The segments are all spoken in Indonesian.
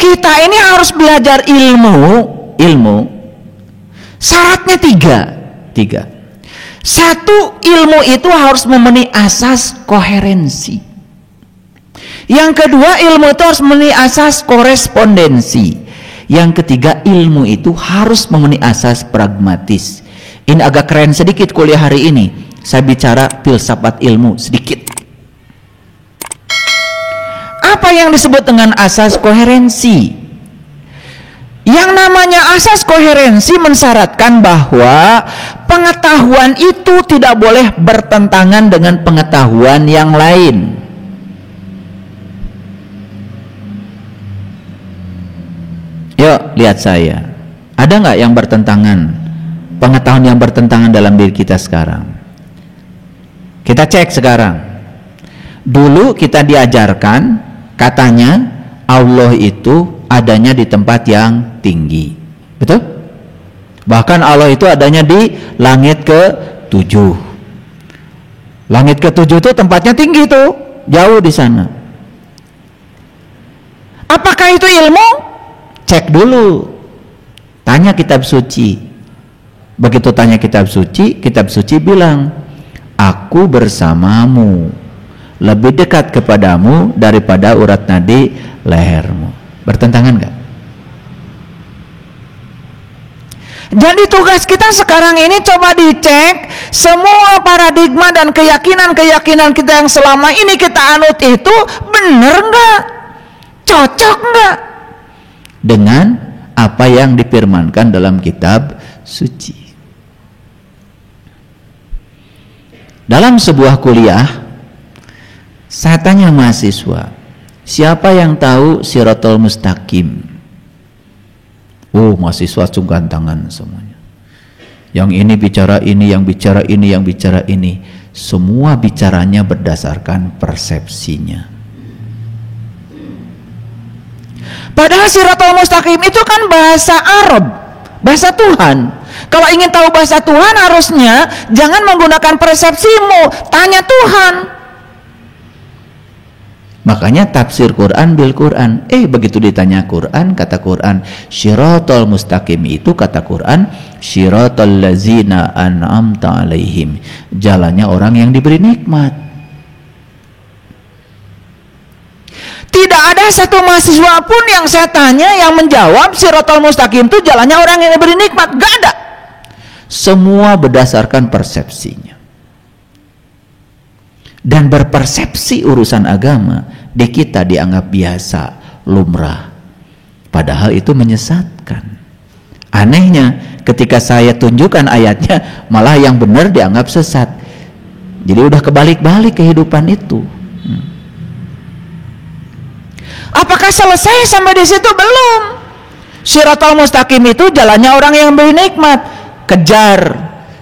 Kita ini harus belajar ilmu. Syaratnya tiga. Satu, ilmu itu harus memenuhi asas koherensi. Yang kedua, ilmu itu harus memenuhi asas korespondensi. Yang ketiga, ilmu itu harus memenuhi asas pragmatis. Ini agak keren sedikit kuliah hari ini. Saya bicara filsafat ilmu sedikit. Apa yang disebut dengan asas koherensi? Yang namanya asas koherensi mensyaratkan bahwa pengetahuan itu tidak boleh bertentangan dengan pengetahuan yang lain. Yuk, lihat saya. Ada nggak yang bertentangan? Pengetahuan yang bertentangan dalam diri kita sekarang. Kita cek sekarang. Dulu kita diajarkan katanya Allah itu adanya di tempat yang tinggi, betul? Bahkan Allah itu adanya di langit ke-7. Langit ke-7 itu tempatnya tinggi tuh, jauh di sana. Apakah itu ilmu? Cek dulu. Tanya kitab suci. Begitu tanya kitab suci bilang, aku bersamamu, lebih dekat kepadamu daripada urat nadi lehermu. Bertentangan gak? Jadi tugas kita sekarang ini coba dicek semua paradigma dan keyakinan-keyakinan kita yang selama ini kita anut itu benar gak? Cocok gak? Dengan apa yang difirmankan dalam kitab suci. Dalam sebuah kuliah, saya tanya mahasiswa, siapa yang tahu Shirathul Mustaqim? Oh, mahasiswa cungkan tangan semuanya. Yang ini bicara ini, yang bicara ini, yang bicara ini. Semua bicaranya berdasarkan persepsinya. Padahal Shirathul Mustaqim itu kan bahasa Arab, bahasa Tuhan. Kalau ingin tahu bahasa Tuhan harusnya jangan menggunakan persepsimu, tanya Tuhan. Makanya tafsir Quran bil Quran. Begitu ditanya Quran, kata Quran Shirathul Mustaqim itu kata Quran Shirathal ladzina an'amta alaihim, jalannya orang yang diberi nikmat. Tidak ada satu mahasiswa pun yang saya tanya yang menjawab Shirathul Mustaqim itu jalannya orang yang diberi nikmat. Gak ada. Semua berdasarkan persepsinya. Dan berpersepsi urusan agama di kita dianggap biasa, lumrah. Padahal itu menyesatkan. Anehnya ketika saya tunjukkan ayatnya, malah yang benar dianggap sesat. Jadi udah kebalik-balik kehidupan itu. Apakah selesai sampai di situ? Belum. Shirathul Mustaqim itu jalannya orang yang beri nikmat. Kejar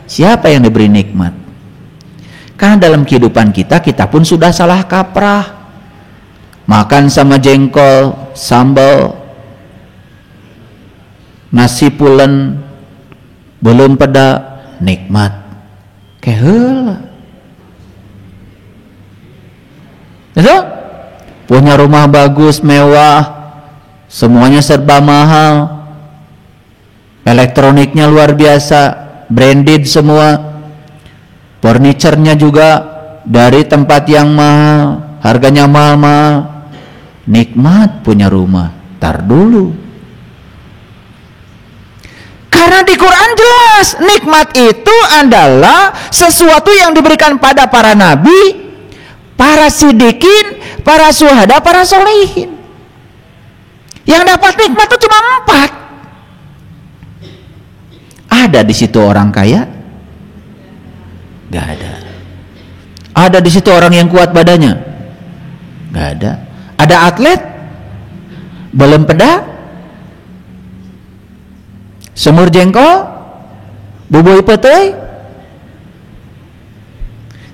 siapa yang diberi nikmat. Karena dalam kehidupan kita pun sudah salah kaprah. Makan sama jengkol, sambal, nasi pulen, belum peda, nikmat. Keheula. Itu? Punya rumah bagus, mewah, semuanya serba mahal. Elektroniknya luar biasa, branded semua. Furniturnya juga dari tempat yang mahal, harganya mahal-mahal. Nikmat punya rumah. Tar dulu. Karena di Quran jelas, nikmat itu adalah sesuatu yang diberikan pada para nabi, para siddiqin, para syuhada, para sholihin. Yang dapat nikmat itu cuma 4. Ada di situ orang kaya? Gak ada. Ada di situ orang yang kuat badannya? Gak ada. Ada atlet? Belum peda? Semur jengkol? Bubui petei?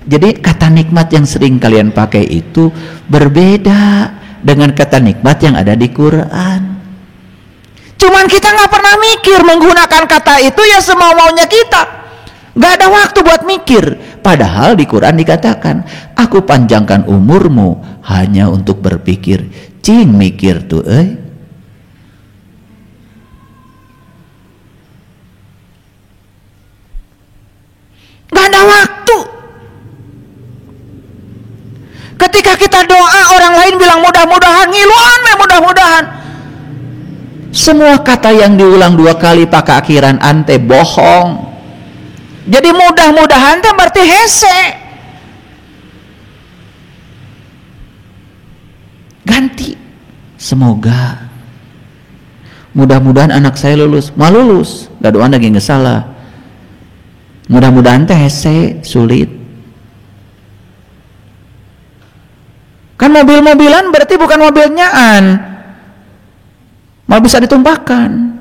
Jadi kata nikmat yang sering kalian pakai itu berbeda dengan kata nikmat yang ada di Quran. Cuman kita nggak pernah mikir menggunakan kata itu ya semau-maunya kita. Nggak ada waktu buat mikir. Padahal di Quran dikatakan, aku panjangkan umurmu hanya untuk berpikir. Cing mikir tuh, Gak ada waktu. Ketika kita doa, orang lain bilang mudah-mudahan, ngiluan mudah-mudahan. Semua kata yang diulang 2 kali pakai akhiran ante bohong. Jadi mudah-mudahan itu berarti hese. Ganti. Semoga. Mudah-mudahan anak saya lulus. Mau lulus. Gak doa lagi gak salah. Mudah-mudahan teh hese, sulit. Kan mobil-mobilan berarti bukan mobil nyaan. Malah bisa ditumpahkan.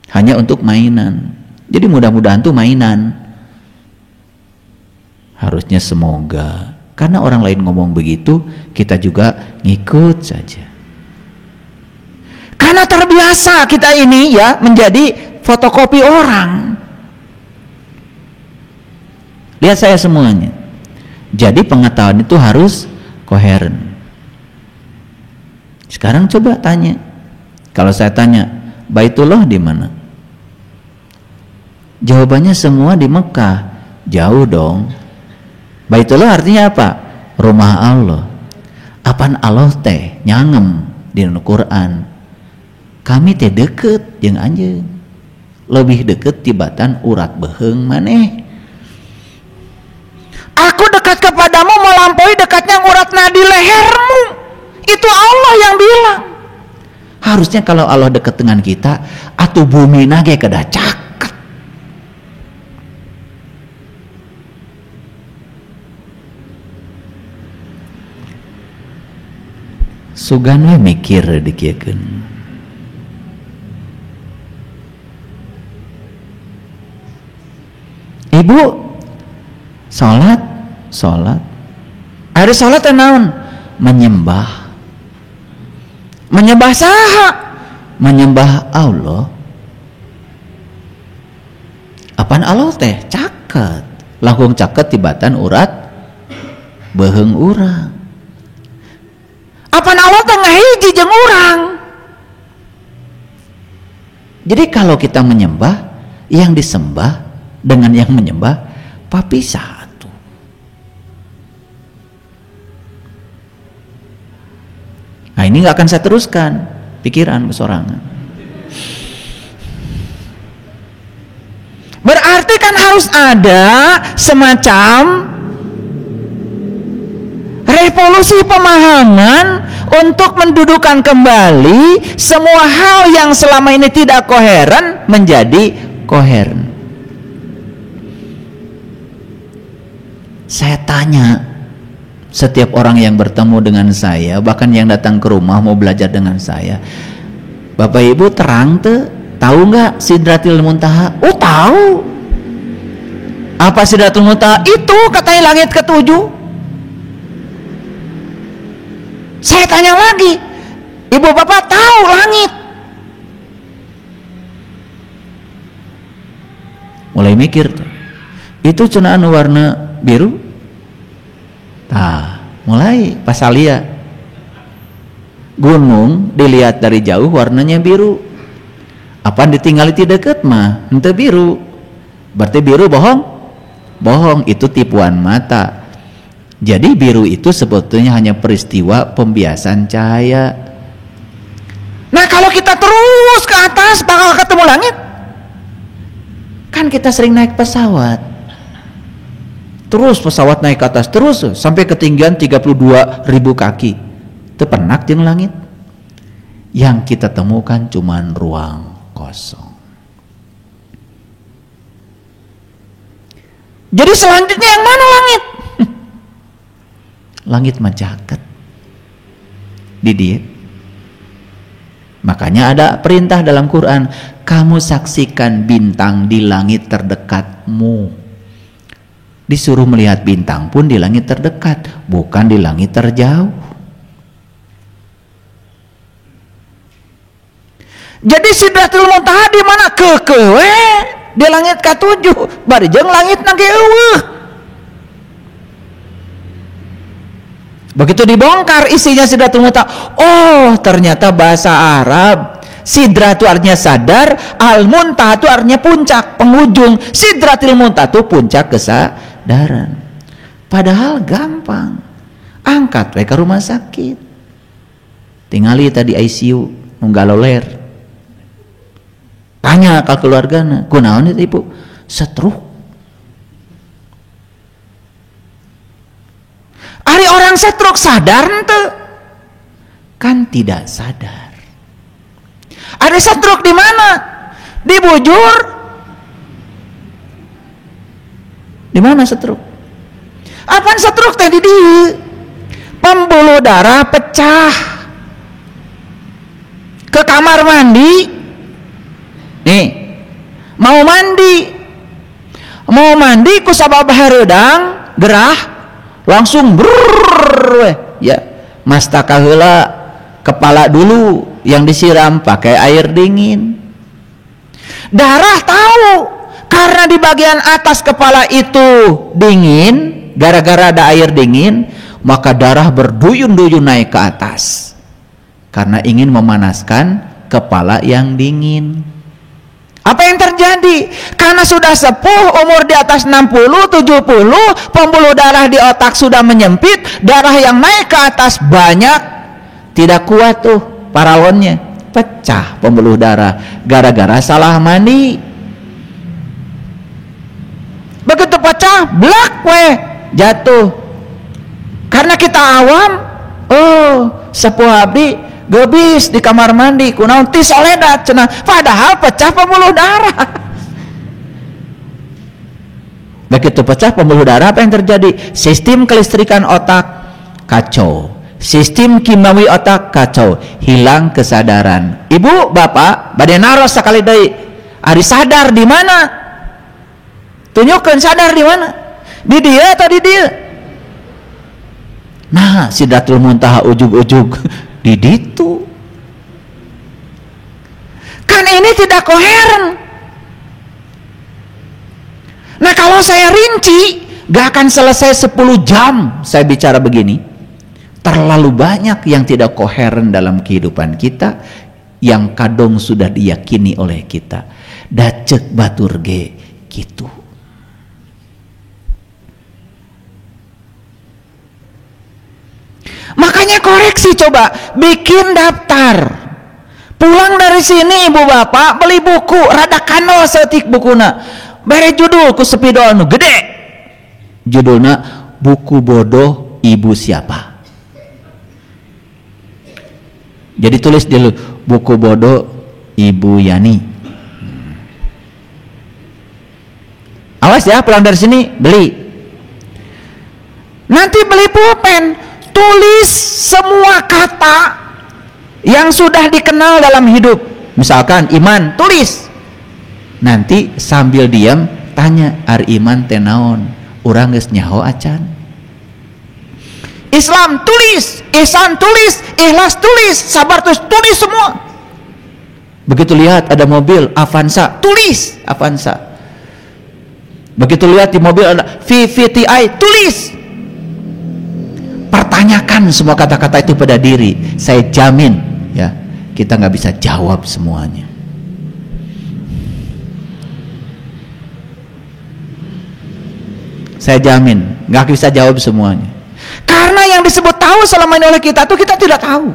Hanya untuk mainan. Jadi mudah-mudahan tuh mainan. Harusnya semoga. Karena orang lain ngomong begitu, kita juga ngikut saja. Karena terbiasa kita ini ya menjadi fotokopi orang. Lihat saya semuanya. Jadi pengetahuan itu harus koheren. Sekarang coba tanya. Kalau saya tanya, Baitullah di mana? Jawabannya semua di Mekah. Jauh dong. Baitullah artinya apa? Rumah Allah. Apaan Allah teh nyangem di Al-Quran. Kami teh deket jeung anjeun. Lebih deket tibatan urat beheung maneh. Aku dekat kepadamu melampaui dekatnya urat nadi lehermu. Itu Allah yang bilang. Harusnya kalau Allah dekat dengan kita, atuh bumi nage kedah caket. Sugan we mikir dikiekeun. Ibu salat. Ada salat teh naon? Menyembah. Menyembah saha? Menyembah Allah. Apaan Allah teh? Caket. Langkung caket tibatan urat beheung urang. Apaan Allah teh ngahiji jeung urang. Jadi kalau kita menyembah, yang disembah dengan yang menyembah papisah. Nah ini nggak akan saya teruskan pikiran kesorangan. Berarti kan harus ada semacam revolusi pemahaman untuk mendudukan kembali semua hal yang selama ini tidak koheren menjadi koheren. Saya tanya setiap orang yang bertemu dengan saya, bahkan yang datang ke rumah mau belajar dengan saya, Bapak Ibu terang tahu nggak Sidratul Muntaha? Oh tahu. Apa Sidratul Muntaha? Itu katanya langit ke-7. Saya tanya lagi, Ibu Bapak tahu langit? Mulai mikir tuh. Itu cenaan warna biru. Nah, mulai pas lihat gunung dilihat dari jauh warnanya biru. Apa ditinggali ti deket mah henteu biru. Berarti biru bohong? Bohong, itu tipuan mata. Jadi biru itu sebetulnya hanya peristiwa pembiasan cahaya. Nah, kalau kita terus ke atas bakal ketemu langit. Kan kita sering naik pesawat. Terus pesawat naik ke atas terus sampai ketinggian 32.000 kaki. Tepenak jeung langit. Yang kita temukan cuman ruang kosong. Jadi selanjutnya yang mana langit? Langit mah caket. Di dia. Makanya ada perintah dalam Quran, kamu saksikan bintang di langit terdekatmu. Disuruh melihat bintang pun di langit terdekat, bukan di langit terjauh. Jadi Sidratul Muntaha di mana? Kekewe di langit ke-7. Bari jeung langit nage eueuh. Begitu dibongkar isinya Sidratul Muntaha, oh ternyata bahasa Arab Sidra itu artinya sadar, al-muntaha itu artinya puncak, penghujung. Sidratil muntaha itu puncak kesadaran. Padahal gampang. Angkat we ke rumah sakit. Tingali tadi ICU nunggaloler. Tanya ke keluargana, kunaon itu ibu? Stroke. Ari orang stroke sadar ente? Kan tidak sadar. Ada stroke di mana? Di bujur. Di mana stroke? Apaan stroke tadi di? Pembuluh darah pecah. Ke kamar mandi. Nih, mau mandi ku sabab hareudang gerah langsung brrrr ya. Mastaka heula kepala dulu yang disiram pakai air dingin. Darah tahu karena di bagian atas kepala itu dingin, gara-gara ada air dingin, maka darah berduyun-duyun naik ke atas karena ingin memanaskan kepala yang dingin. Apa yang terjadi? Karena sudah sepuh, umur di atas 60, 70, pembuluh darah di otak sudah menyempit, darah yang naik ke atas banyak, tidak kuat tuh paralonnya, pecah pembuluh darah gara-gara salah mandi. Begitu pecah, blak weh, jatuh. Karena kita awam, sepuh abdi gebis di kamar mandi kunaon ti soledat cenah, padahal pecah pembuluh darah. Begitu pecah pembuluh darah, apa yang terjadi? Sistem kelistrikan otak kacau, sistem kimiawi otak kacau, hilang kesadaran. Ibu bapak bade naros sakali deui, ari sadar di mana? Tunjukkeun sadar di mana? Di dia atau di dia? Nah, sidratul muntaha ujug-ujug di ditu. Kan ini tidak koheren. Nah, kalau saya rinci gak akan selesai 10 jam saya bicara begini. Terlalu banyak yang tidak koheren dalam kehidupan kita, yang kadang sudah diyakini oleh kita. Dacek batur ge gitu. Makanya koreksi, coba bikin daftar. Pulang dari sini ibu bapak beli buku, rada kano setik bukuna. Bare judul ku sepidol nu gede. Judulnya buku bodoh ibu siapa. Jadi tulis dulu buku bodoh ibu Yani. Awas ya, pulang dari sini beli. Nanti beli pulpen. Tulis semua kata yang sudah dikenal dalam hidup. Misalkan iman, tulis. Nanti sambil diam tanya, ari iman teh naon? Urang geus nyaho acan. Islam tulis, ihsan tulis, ikhlas tulis, sabar tulis semua. Begitu lihat ada mobil Avanza, tulis Avanza. Begitu lihat di mobil ada VVTi, tulis. Pertanyakan semua kata-kata itu pada diri. Saya jamin ya, kita nggak bisa jawab semuanya. Saya jamin nggak bisa jawab semuanya. Karena yang disebut tahu selama ini oleh kita itu kita tidak tahu.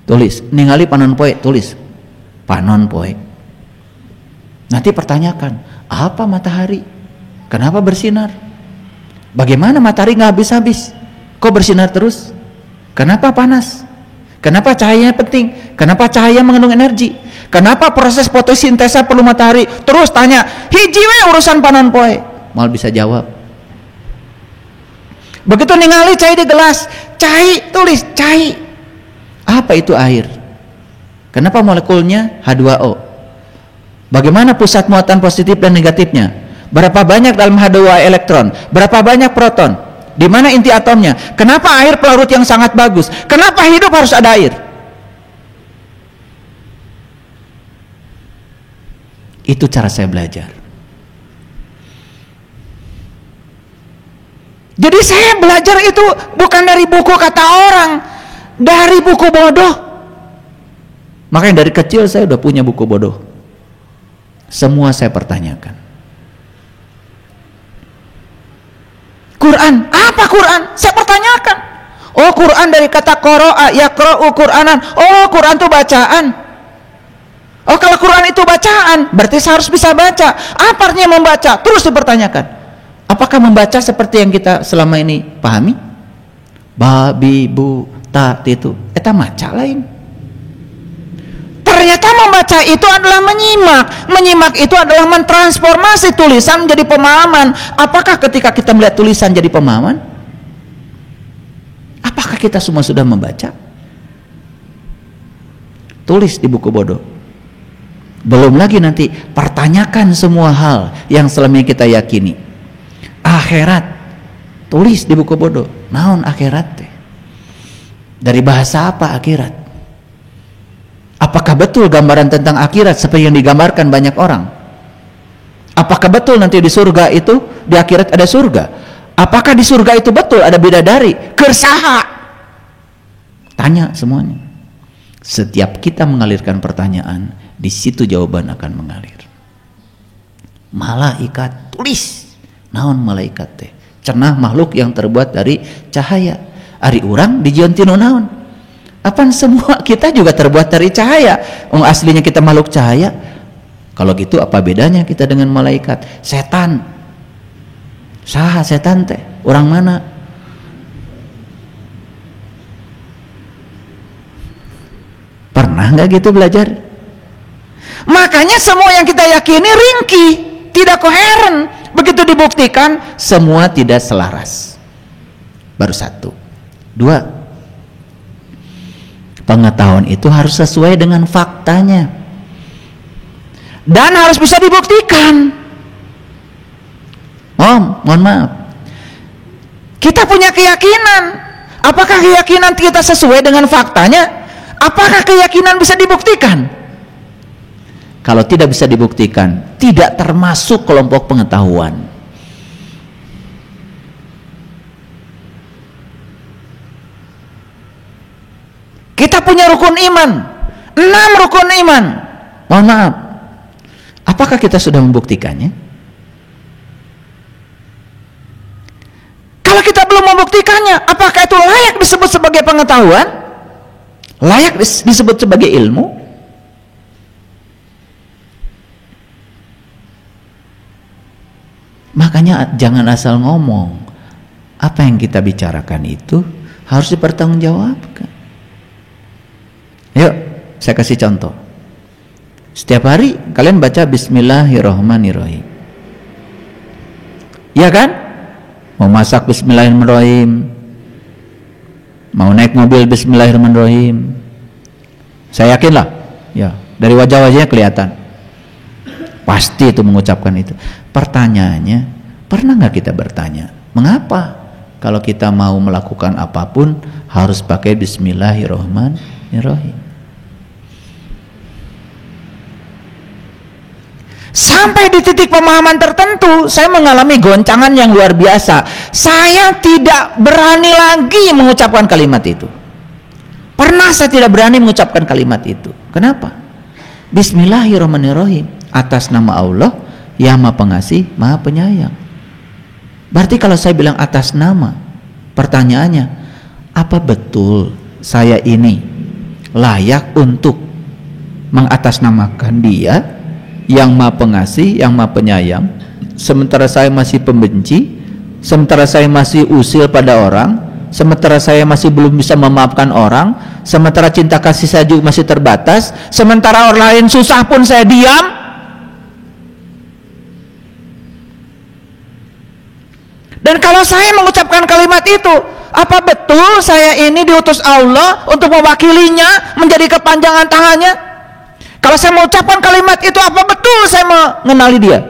Tulis, ningali panon poe, tulis panon poe. Nanti pertanyakan, apa matahari? Kenapa bersinar? Bagaimana matahari nggak habis-habis? Kok bersinar terus? Kenapa panas? Kenapa cahayanya penting? Kenapa cahaya mengandung energi? Kenapa proses fotosintesa perlu matahari? Terus tanya, hiji we urusan panon poe. Mal bisa jawab. Begitu ningali cai di gelas, cai, tulis cai. Apa itu air? Kenapa molekulnya H2O? Bagaimana pusat muatan positif dan negatifnya? Berapa banyak dalam H2 elektron? Berapa banyak proton? Di mana inti atomnya? Kenapa air pelarut yang sangat bagus? Kenapa hidup harus ada air? Itu cara saya belajar. Jadi saya belajar itu bukan dari buku kata orang, dari buku bodoh. Makanya dari kecil saya udah punya buku bodoh. Semua saya pertanyakan. Quran, apa Quran? Saya pertanyakan. Oh, Quran dari kata qara'a, yaqra'u Qur'anan. Oh, Quran itu bacaan. Oh, kalau Quran itu bacaan, berarti saya harus bisa baca. Apa artinya membaca? Terus dipertanyakan. Apakah membaca seperti yang kita selama ini pahami? Babi, bu, ta, itu. Eta maca lain. Ternyata membaca itu adalah menyimak. Menyimak itu adalah mentransformasi tulisan menjadi pemahaman. Apakah ketika kita melihat tulisan jadi pemahaman? Apakah kita semua sudah membaca? Tulis di buku bodoh. Belum lagi nanti pertanyakan semua hal yang selama ini kita yakini. Akhirat, tulis di buku bodoh. Naon akhirat teh? Dari bahasa apa akhirat? Apakah betul gambaran tentang akhirat seperti yang digambarkan banyak orang? Apakah betul nanti di surga itu, di akhirat ada surga? Apakah di surga itu betul ada bidadari? Kersaha? Tanya semuanya. Setiap kita mengalirkan pertanyaan, di situ jawaban akan mengalir. Malaikat, tulis. Naon malaikat teh? Cenah makhluk yang terbuat dari cahaya. Ari urang dijieun tinu naon? Apaan semua kita juga terbuat dari cahaya. Aslinya kita makhluk cahaya. Kalau gitu apa bedanya kita dengan malaikat? Setan. Saha setan teh? Orang mana? Pernah nggak gitu belajar? Makanya semua yang kita yakini ringkih, tidak koheren. Begitu dibuktikan, semua tidak selaras. Baru satu. Dua, pengetahuan itu harus sesuai dengan faktanya. Dan harus bisa dibuktikan. Mohon maaf. Kita punya keyakinan. Apakah keyakinan kita sesuai dengan faktanya? Apakah keyakinan bisa dibuktikan? Kalau tidak bisa dibuktikan, tidak termasuk kelompok pengetahuan. Kita punya rukun iman, 6 rukun iman. Mohon maaf, apakah kita sudah membuktikannya? Kalau kita belum membuktikannya, apakah itu layak disebut sebagai pengetahuan? Layak disebut sebagai ilmu? Makanya jangan asal ngomong. Apa yang kita bicarakan itu harus dipertanggungjawabkan. Yuk, saya kasih contoh. Setiap hari kalian baca Bismillahirrahmanirrahim. Iya kan? Mau masak Bismillahirrahmanirrahim. Mau naik mobil Bismillahirrahmanirrahim. Saya yakin lah. Ya, dari wajah-wajahnya kelihatan. Pasti itu mengucapkan itu. Pertanyaannya, pernah nggak kita bertanya, mengapa kalau kita mau melakukan apapun harus pakai Bismillahirrahmanirrahim? Sampai di titik pemahaman tertentu, saya mengalami goncangan yang luar biasa. Saya tidak berani lagi mengucapkan kalimat itu. Pernah saya tidak berani mengucapkan kalimat itu. Kenapa? Bismillahirrahmanirrahim, atas nama Allah yang Maha Pengasih, Maha Penyayang. Berarti kalau saya bilang atas nama, pertanyaannya, apa betul saya ini layak untuk mengatasnamakan Dia yang Maha Pengasih, yang Maha Penyayang, sementara saya masih pembenci, sementara saya masih usil pada orang, sementara saya masih belum bisa memaafkan orang, sementara cinta kasih saya juga masih terbatas, sementara orang lain susah pun saya diam? Dan kalau saya mengucapkan kalimat itu, apa betul saya ini diutus Allah untuk mewakilinya, menjadi kepanjangan tangannya? Kalau saya mengucapkan kalimat itu, apa betul saya mengenali dia?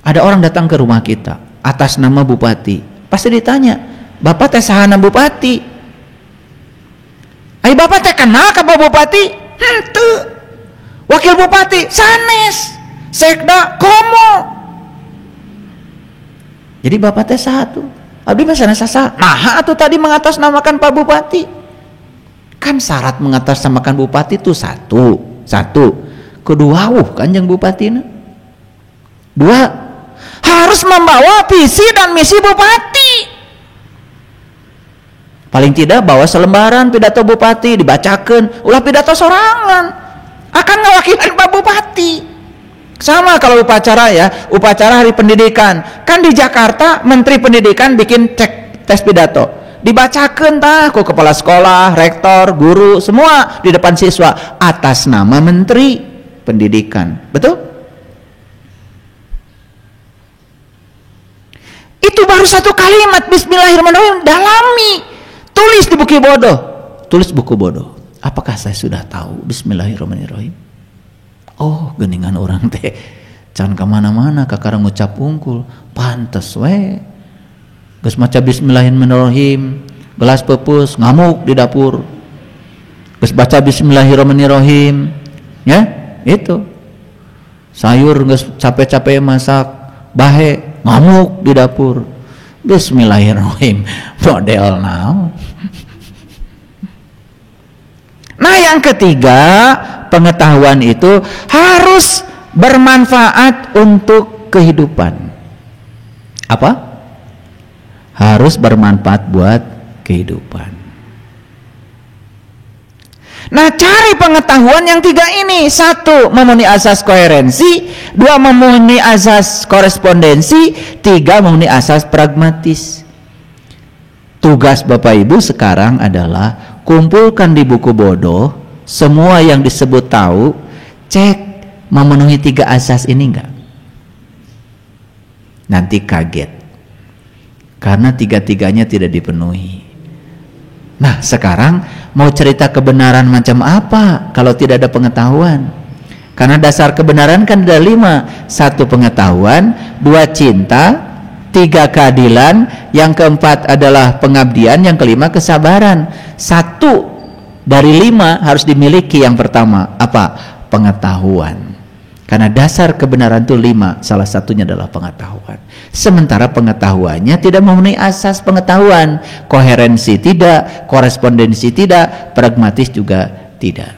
Ada orang datang ke rumah kita atas nama Bupati, pasti ditanya, Bapak teh sahana Bupati? Ai Bapak teh kenal ka Bupati? Henteu. Wakil Bupati sanes, sekda komo. Jadi Bapak teh saha tuh? Abdi mah sanes sasa. Nah, atuh tadi mengatasnamakan Pak Bupati. Kan syarat mengatasnamakan bupati itu satu. Kedua, Kanjeng Bupati. Dua, harus membawa visi dan misi bupati. Paling tidak bawa selembaran pidato bupati, dibacakan, ulah pidato sorangan. Akan ngewakilkan Pak Bupati. Sama kalau upacara ya, upacara hari pendidikan. Kan di Jakarta Menteri Pendidikan bikin tes pidato. Dibacakan ku kepala sekolah, rektor, guru, semua di depan siswa atas nama Menteri Pendidikan. Betul? Itu baru satu kalimat, bismillahirrahmanirrahim, dalami. Tulis di buku bodoh. Tulis buku bodoh. Apakah saya sudah tahu bismillahirrahmanirrahim? Oh, geningan orang teh can kemana-mana kakarang ngucap unggul. Pantes we. Geus maca bismillahirrahmanirrahim, gelas pepus ngamuk di dapur. Geus baca bismillahirrahmanirrahim, ya, itu. Sayur geus capek-capek masak, bahe ngamuk di dapur. Bismillahirrahmanirrahim, model naon. Nah, yang ketiga, pengetahuan itu harus bermanfaat untuk kehidupan. Apa? Harus bermanfaat buat kehidupan. Nah, cari pengetahuan yang tiga ini. Satu, memenuhi asas koherensi. Dua, memenuhi asas korespondensi. Tiga, memenuhi asas pragmatis. Tugas Bapak Ibu sekarang adalah kumpulkan di buku bodoh semua yang disebut tahu, cek memenuhi tiga asas ini enggak. Nanti kaget karena tiga-tiganya tidak dipenuhi. Nah, sekarang mau cerita kebenaran macam apa kalau tidak ada pengetahuan? Karena dasar kebenaran kan ada 5. 1 pengetahuan, 2 cinta, 3 keadilan, yang keempat adalah pengabdian, yang kelima kesabaran. 1 dari 5 harus dimiliki. Yang pertama apa? Pengetahuan. Karena dasar kebenaran itu 5, salah satunya adalah pengetahuan. Sementara pengetahuannya tidak memenuhi asas pengetahuan, koherensi tidak, korespondensi tidak, pragmatis juga tidak.